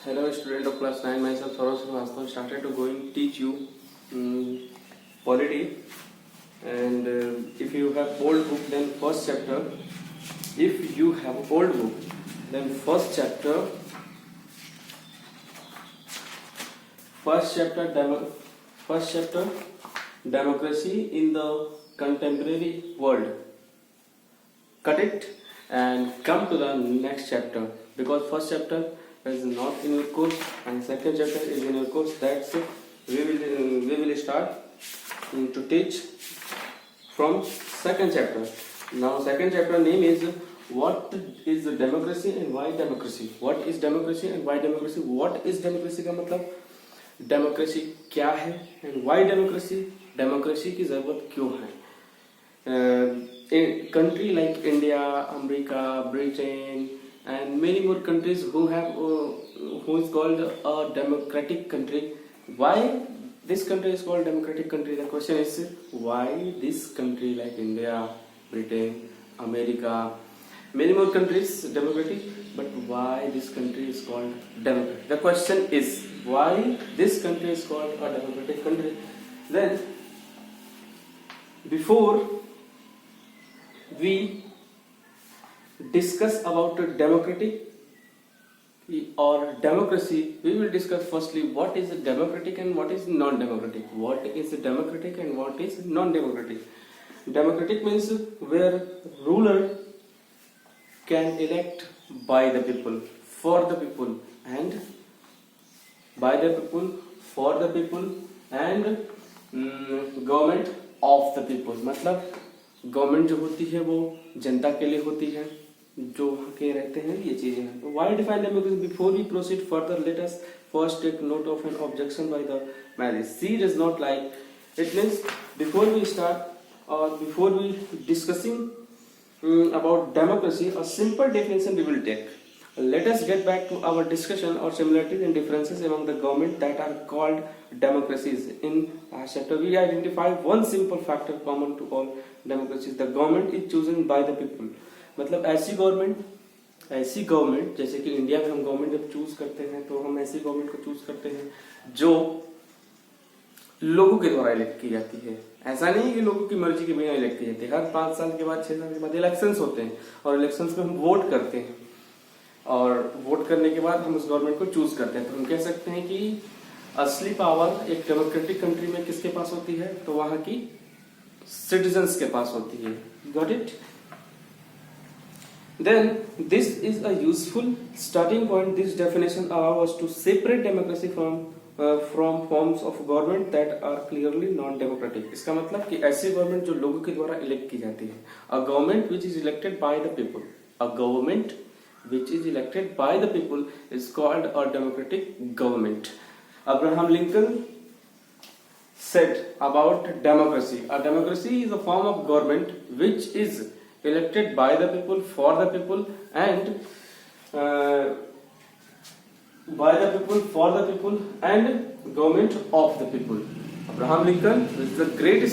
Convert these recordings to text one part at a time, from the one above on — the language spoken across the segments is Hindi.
Hello, student of class 9. Myself Saurav Srivastava started to going teach you polity. And if you have old book, then first chapter. If you have old book, then first chapter. First chapter, democracy in the contemporary world. Cut it and come to the next chapter, because first chapter is not in your course and second chapter is in your course. That's it. We will start to teach from second chapter. Now second chapter name is what is democracy and why democracy. What is democracy and why democracy? What is democracy का मतलब डेमोक्रेसी क्या है एंड वाई डेमोक्रेसी, डेमोक्रेसी की जरूरत क्यों है. Country like India, America, Britain and many more countries who is called a democratic country. Why this country is called democratic country? The question is why this country like India, Britain, America, many more countries democratic, but why this country is called democratic? The question is why this country is called a democratic country. Then before we discuss about democratic or democracy, we will discuss firstly what is democratic and what is non-democratic. What is democratic and what is non-democratic? Democratic means where ruler can elect by the people, for the people, and by the people, for the people, and government of the people. मतलब गवर्नमेंट जो होती है वो जनता के लिए होती है, जो वहाँ के रहते हैं, ये चीजें हैं. तो why define democracy? Before we proceed further, let us first take note of an objection by the marriage. She does not like. It means before we start or before we discussing about democracy, a simple definition we will take. Let us get back to our discussion or similarities and differences among the government that are called democracies. In last chapter, we identify one simple factor common to all democracies. The government is chosen by the people. मतलब ऐसी गवर्नमेंट जैसे कि इंडिया में हम गवर्नमेंट जब चूज करते हैं तो हम ऐसी गवर्नमेंट को चूज करते हैं जो लोगों के द्वारा इलेक्ट की जाती है. ऐसा नहीं कि लोगों की मर्जी के बिना इलेक्ट की जाती है. हर 5 साल के बाद 6 साल के बाद इलेक्शंस होते हैं और इलेक्शंस में हम वोट करते हैं और वोट करने के बाद हम उस गवर्नमेंट को चूज करते हैं. तो हम कह सकते हैं कि असली पावर एक डेमोक्रेटिक कंट्री में किसके पास होती है? तो वहां की सिटीजन्स के पास होती है. Got it? Then this is a useful starting point. This definition allows us to separate democracy from forms of government that are clearly non-democratic. इसका मतलब कि ऐसी गवर्नमेंट जो लोगों के द्वारा इलेक्ट की जाती है. A government which is elected by the people. A government which is elected by the people is called a democratic government. Abraham Lincoln said about democracy. A democracy is a form of government which is elected by the people, for the people, and by the people, for the people, and government of the people. Abraham Lincoln is the great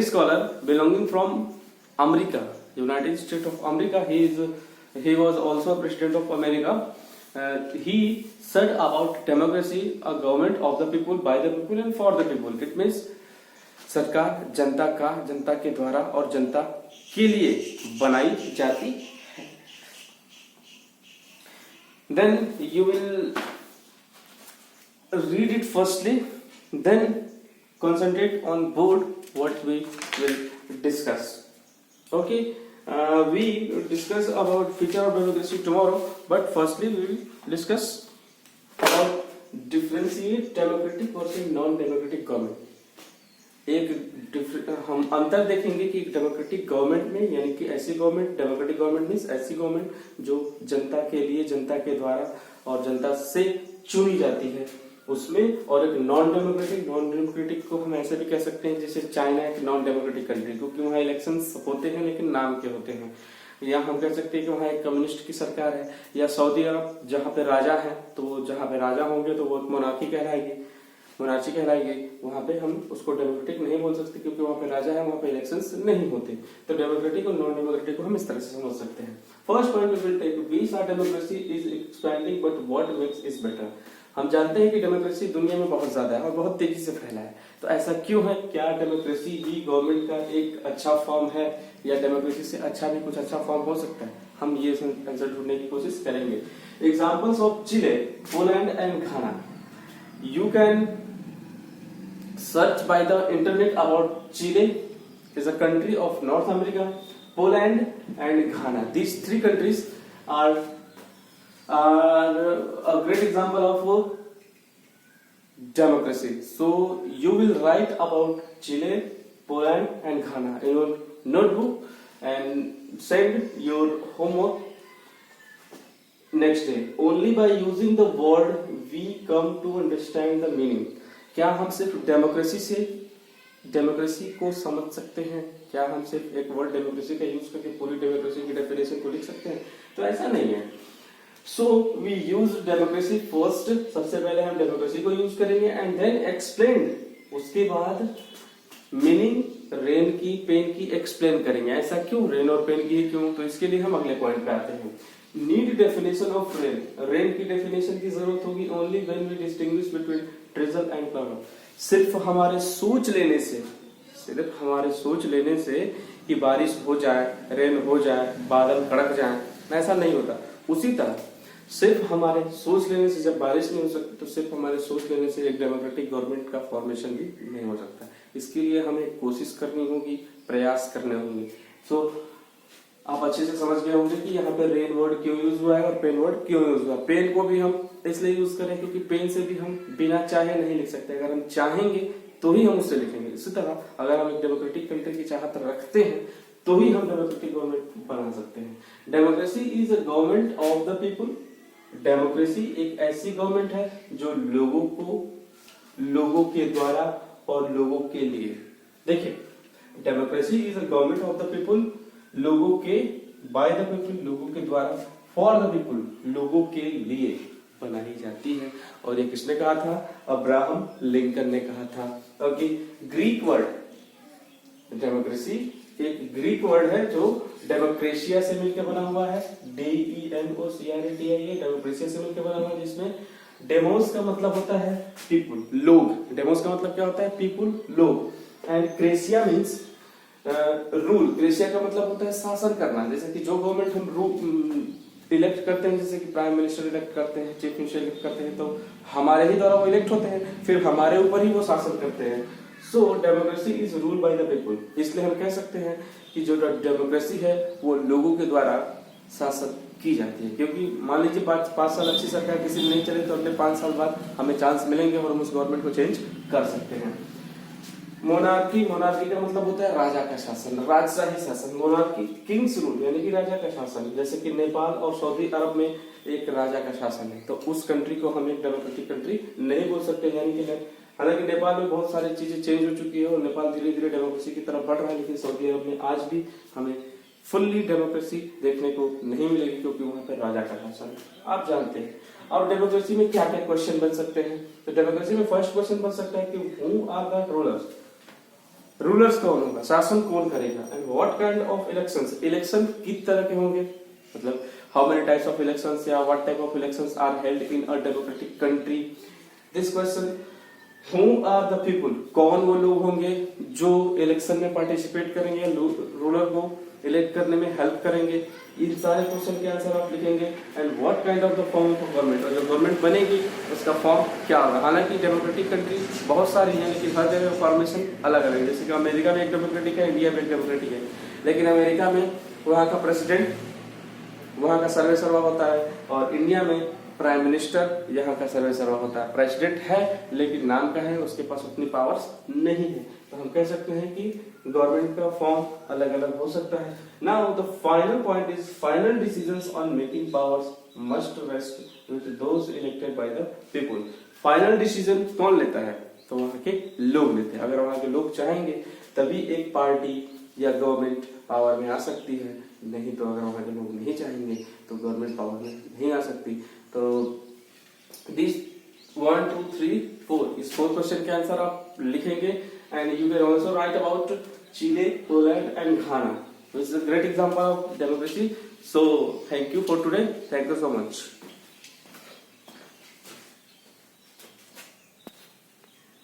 scholar belonging from America, United States of America. He was also president of America. He said about democracy, a government of the people, by the people, and for the people. It means सरकार जनता के द्वारा और जनता के लिए बनाई जाती है. Then you will read it firstly, then concentrate on board what we will discuss. Okay, we will discuss about feature of democracy tomorrow, but firstly we will discuss about differentiate democratic versus non-democratic government. हम अंतर देखेंगे कि डेमोक्रेटिक गवर्नमेंट में, यानी कि ऐसी गवर्नमेंट, डेमोक्रेटिक गवर्नमेंट मीन्स ऐसी गवर्नमेंट जो जनता के लिए, जनता के द्वारा और जनता से चुनी जाती है उसमें, और एक नॉन डेमोक्रेटिक को हम ऐसे भी कह सकते हैं जैसे चाइना एक नॉन डेमोक्रेटिक कंट्री, क्योंकि वहाँ इलेक्शंस होते हैं लेकिन नाम के होते हैं. या हम कह सकते हैं कि वहाँ एक कम्युनिस्ट की सरकार है. या सऊदी अरब जहाँ पे राजा है, तो जहाँ पे राजा होंगे तो वो मोनार्की कहलाएगी. मोनार्ची कहलाएगी, वहां पे हम उसको डेमोक्रेटिक नहीं बोल सकते क्योंकि वहां पे राजा है, वहां पे इलेक्शंस नहीं होते। तो डेमोक्रेटिक और नॉन डेमोक्रेटिक को हम इस तरह से समझ सकते हैं। First point we will take, we are democracy is expanding but what makes it better. हम जानते हैं कि डेमोक्रेसी दुनिया में बहुत ज्यादा है और बहुत तेजी से फैला है, तो ऐसा क्यों है? क्या डेमोक्रेसी ही गवर्नमेंट का एक अच्छा फॉर्म है या डेमोक्रेसी से अच्छा भी कुछ अच्छा फॉर्म हो सकता है? हम ये आंसर ढूंढने की कोशिश करेंगे। Examples of Chile, Poland and Ghana. You can search by the internet about Chile is a country of North America, Poland and Ghana. These three countries are a great example of democracy. So you will write about Chile, Poland and Ghana in your notebook and send your homework next day. Only by using the word we come to understand the meaning. क्या हम सिर्फ डेमोक्रेसी से डेमोक्रेसी को समझ सकते हैं? क्या हम सिर्फ एक वर्ड डेमोक्रेसी का यूज करके पूरी डेमोक्रेसी की डेफिनेशन को लिख सकते हैं? तो ऐसा नहीं है। So we use democracy first, सबसे पहले हम डेमोक्रेसी को यूज करेंगे एंड देन एक्सप्लेन, उसके बाद मीनिंग रेन की पेन की एक्सप्लेन करेंगे। ऐसा क्यों, रेन और पेन की क्यों? तो इसके लिए हम अगले पॉइंट पे आते हैं। Need definition of rain. Rain की डेफिनेशन की जरूरत होगी only when we distinguish between drizzle and cloud. सिर्फ हमारे सोच लेने से, सिर्फ हमारे सोच लेने से कि बारिश हो जाए, रेन हो जाए, बादल कड़क जाए, ऐसा नहीं होता। उसी तरह सिर्फ हमारे सोच लेने से जब बारिश नहीं हो सकती, तो सिर्फ हमारे सोच लेने से एक डेमोक्रेटिक गवर्नमेंट का फॉर्मेशन भी नहीं हो सकता। इसके लिए हमें कोशिश करनी होगी, प्रयास करने होंगे। सो आप अच्छे से समझ गए होंगे कि यहाँ पे रेन वर्ड क्यों यूज हुआ है और पेन वर्ड क्यों यूज हुआ है। पेन को भी हम इसलिए यूज करें क्योंकि पेन से भी हम बिना चाहे नहीं लिख सकते, अगर हम चाहेंगे तो ही हम उससे लिखेंगे। इसी तरह अगर हम एक डेमोक्रेटिक कंट्री की चाहत रखते हैं तो ही हम डेमोक्रेटिक गवर्नमेंट बना सकते हैं। Democracy is a government of the people. Democracy एक ऐसी गवर्नमेंट है जो लोगों को, लोगों के द्वारा और लोगों के लिए। देखिए, democracy is a government of the people, लोगों के, बाय द पीपुल, लोगों के द्वारा, फॉर द पीपुल, लोगों के लिए बनाई जाती है। और ये किसने कहा था? अब्राहम लिंकन ने कहा था। ओके, ग्रीक वर्ड डेमोक्रेसी एक ग्रीक वर्ड है जो डेमोक्रेशिया से मिलकर बना हुआ है। DEMOCRATIA, डेमोक्रेशिया से मिलकर बना हुआ है, जिसमें डेमोस का मतलब होता है पीपुल, लोग। डेमोस का मतलब क्या होता है? पीपुल, लोग। And cratia means rule. Cratia का मतलब होता है शासन करना। जैसे कि जो गवर्नमेंट हम इलेक्ट करते हैं, जैसे कि प्राइम मिनिस्टर इलेक्ट करते हैं, चीफ मिनिस्टर इलेक्ट करते हैं, तो हमारे ही द्वारा वो इलेक्ट होते हैं, फिर हमारे ऊपर ही वो शासन करते हैं। So democracy is rule by the people. इसलिए हम कह सकते हैं कि जो डेमोक्रेसी है वो लोगों के द्वारा शासन की जाती है। क्योंकि मान लीजिए 5 साल अच्छी सरकार किसी में नहीं चले, तो अगले 5 साल बाद हमें चांस मिलेंगे और हम उस गवर्नमेंट को चेंज कर सकते हैं। मोनार्की, मोनार्की का मतलब होता है राजा का शासन, राजशाही शासन। मोनार्की किंग्स रूल यानी कि राजा का शासन। जैसे कि नेपाल और सऊदी अरब में एक राजा का शासन है, तो उस कंट्री को हम एक डेमोक्रेटिक कंट्री नहीं बोल सकते। यानी कि हालांकि नेपाल में बहुत सारी चीजें चेंज हो चुकी है और नेपाल धीरे धीरे डेमोक्रेसी की तरफ बढ़ रहा है, लेकिन सऊदी अरब में आज भी हमें फुल्ली डेमोक्रेसी देखने को नहीं मिलेगी क्योंकि वहां पर राजा का शासन है, आप जानते हैं। और डेमोक्रेसी में क्या क्या क्वेश्चन बन सकते हैं? तो डेमोक्रेसी में फर्स्ट क्वेश्चन बन सकता है कि who are the rulers. Rulers कौन होगा, शासन कौन करेगा? And what kind of elections, election किस तरह के होंगे, मतलब how many types of elections या what type of elections are held in a democratic country. This question, who are the people, कौन वो लोग होंगे जो इलेक्शन में पार्टिसिपेट करेंगे, रूलर को इलेक्ट करने में हेल्प करेंगे। इन सारे क्वेश्चन के आंसर आप लिखेंगे। And what kind of the form of government, और जो गवर्नमेंट बनेगी उसका फॉर्म क्या होगा। हालांकि डेमोक्रेटिक कंट्री बहुत सारी है, लेकिन हर जगह फॉर्मेशन अलग अलग है। जैसे कि अमेरिका में एक डेमोक्रेटिक है, इंडिया में एक डेमोक्रेटिक है, लेकिन अमेरिका में वहाँ का प्रेसिडेंट वहाँ का सर्वे सर्वा होता है और इंडिया में प्राइम मिनिस्टर यहाँ का सर्वे सर्वा होता है। प्रेसिडेंट है लेकिन नाम का है, उसके पास उतनी पावर्स नहीं है। तो हम कह सकते हैं कि गवर्नमेंट का फॉर्म अलग अलग हो सकता है। Now the final point is final decisions on making powers must rest with those elected by the people. Final decision कौन लेता है? तो वहाँ के लोग लेते हैं। अगर वहाँ के लोग चाहेंगे तभी एक पार्टी या गवर्नमेंट पावर में आ सकती है, नहीं तो अगर वहाँ के लोग नहीं चाहेंगे तो गवर्नमेंट पावर में नहीं आ सकती। तो दिस 1 2 3 4 इस 4 क्वेश्चन के आंसर आप लिखेंगे and you can also right about Chile, Poland and Ghana which is a great example of democracy. So thank you for today. Thank you so much.